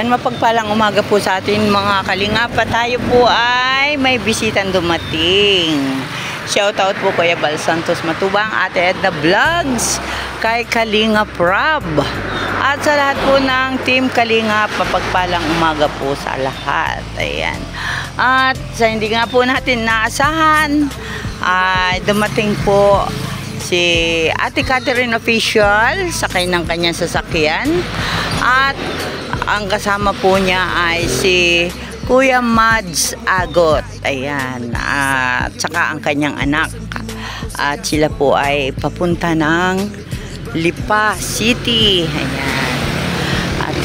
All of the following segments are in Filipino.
Ayan, mapagpalang umaga po sa atin mga kalingap. Tayo po ay may bisitang dumating. Shoutout po Kuya Bal Santos Matubang, Ate Edna Vlogs, kay Kalingap Rob. At sa lahat po ng Team Kalingap, mapagpalang umaga po sa lahat. Ayan. At sa hindi nga po natin naasahan, ay dumating po si Ate Catherine Official sa kanyang sasakyan. At ang kasama po niya ay si Kuya Mads Agot. Ayan. At saka ang kanyang anak. At sila po ay papunta ng Lipa City. Ayan. At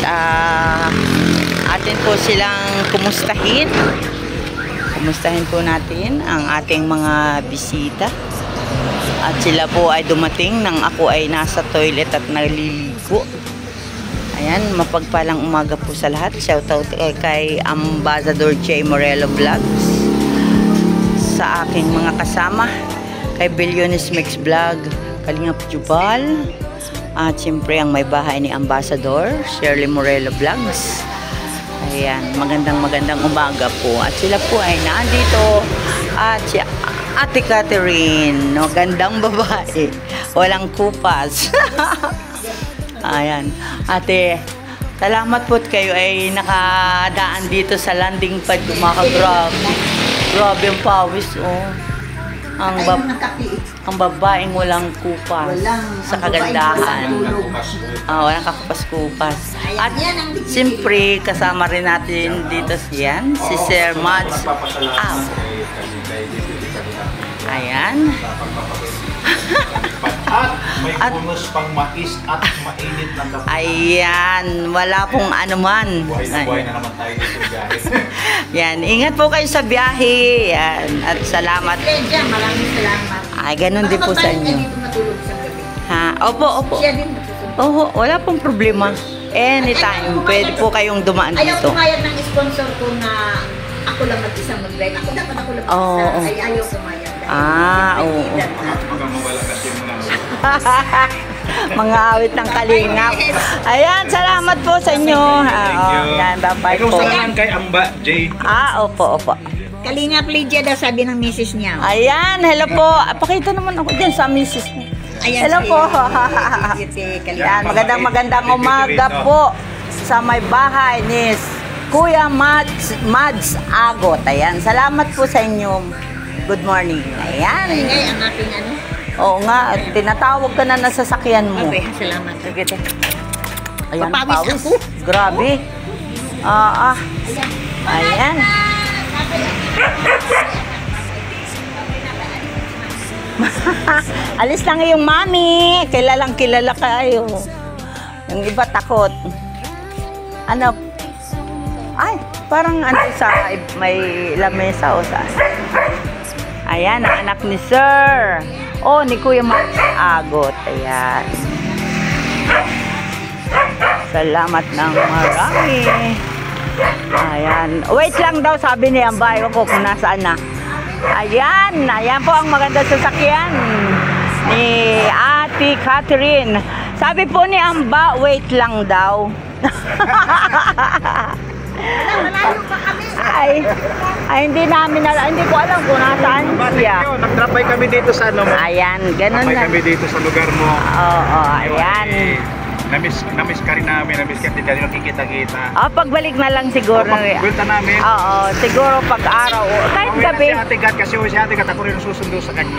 atin po silang kumustahin. Kumustahin po natin ang ating mga bisita. At sila po ay dumating nang ako ay nasa toilet at naliligo. Ayan, mapagpalang umaga po sa lahat. Shoutout kay Ambassador J. Morello Vlogs, sa aking mga kasama, kay Billionis Mix Vlog, Kalingap Jubal, at siyempre ang may bahay ni Ambassador, Shirley Morello Vlogs. Ayan, magandang umaga po. At sila po ay nandito. At si Ate Catherine, no, gandang babae, walang kupas. Ayan, ate, salamat po kayo ay nakadaan dito sa landing pad. Grabe ang pawis, oh. Ang babaeng walang kupas sa kagandahan. Walang kakupas-kupas. At siyempre, kasama rin natin dito siyan, si Sir Mads. Ayan. At may bonus pang mais at mainit na kape. Ayan, wala pong anuman. Buhay na naman tayo dito biyahe. Yan, ingat po kayo sa biyahe. Yan, at salamat. Maraming salamat. Ay, ganun din po sa inyo. Ha? Opo. Oo, wala pong problema. Anytime, pwede po kayong dumaan Ayaw dito. pumayag ng sponsor ko na ako lang mag-isang mag-drive. Ako lang mag-isa. Ay, ayaw pumayag. Oo. Mawala kasi yung mga Mga awit ng Kalingap. Ayan, salamat po sa inyo. Yan, bye-bye po. Ikaw naman kay Amba J. Opo. Kalingap Lydia daw, sabi ng misis niya. Ayan, hello po. Pakita naman ako din sa misis niya. Ayan, Hello po. Yan, magandang umaga po sa may bahay ni Kuya Mads Agot. Ayan, salamat po sa inyo. Good morning. Ayan. Ay, ang ating ano. Oo nga, at tinatawag ka na nasasakyan mo. Okay, salamat. Sige, ayan, Papawis pawis. ako. Grabe. Ayan. Alis lang yung mami. Kilalang kilala kayo. Yung iba takot. Ano? Ay, parang ano sa may lamesa o saan. Ayan, ang anak ni Sir. Ni Kuya Mads Agot. Ayan. Salamat ng marami. Ayan. Wait lang daw, sabi ni Ambay ko kung nasaan na. Ayan po ang maganda sasakyan ni Ate Catherine. Sabi po ni Amba, wait lang daw. Malayo pa kami. Ay, hindi ko alam kung nasaan siya. Nag-drop-by kami dito sa ano mo. Ayan, ganun Nag-drop-by na. kami dito sa lugar mo. Oo, ayan. Namiss ka rin namin, namiss ka din kami nakikita-kita. Pagbalik na lang siguro. Pagpunta namin. Oo, siguro pag-araw. Kahit gabi. Si Ate Gat, kasi si Ate Gat, ako rin susundo sa kanya.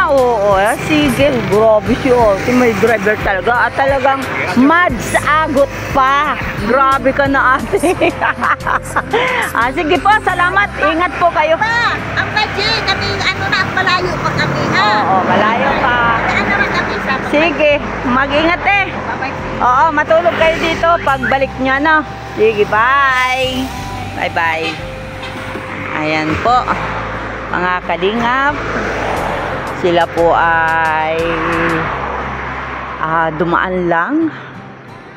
Oo. Sige, grabe siya. Si may driver talaga. At talagang Mads Agot pa. Grabe ka na, ate. Sige po, salamat. Ingat po kayo. Ang budget, kami, malayo pa kami, ha? Oo, malayo pa. Kami sa Sige, mag-ingat eh. Bye-bye. Oo, matulog kayo dito pagbalik niya, no? Sige, bye. Bye-bye. Ayan po, mga kalingap. Sila po ay dumaan lang.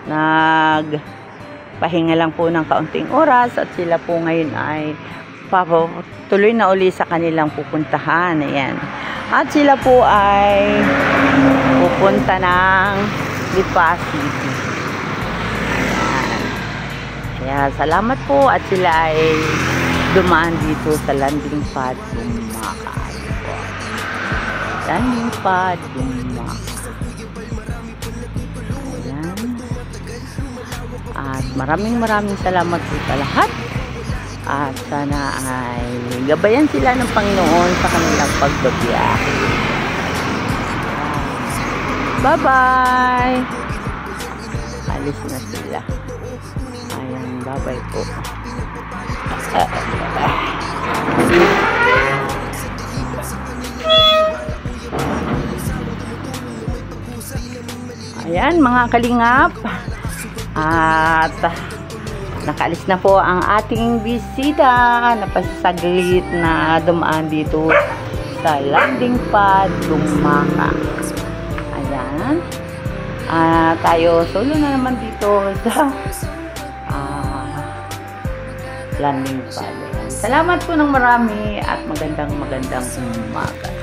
Nagpahinga lang po ng kaunting oras at sila po ngayon ay tuloy na uli sa kanilang pupuntahan. Ayan. At sila po ay pupunta ng Lipa City. Ayan. Kaya salamat po at sila ay dumaan dito sa landing pad Dumaka. Landing pad Dumaka. Ayan. At maraming salamat po sa lahat. At sana ay gabayan sila ng Panginoon sa kanilang pagbabiyahe. Bye-bye! Alis na sila. Ayan, bye-bye po. Ayan, mga kalingap. At nakaalis na po ang ating bisita. Napasaglit na dumaan dito sa landing pad Dumaka. Ayan. Tayo solo na naman dito sa landing pad. Salamat po ng marami at magandang umaga.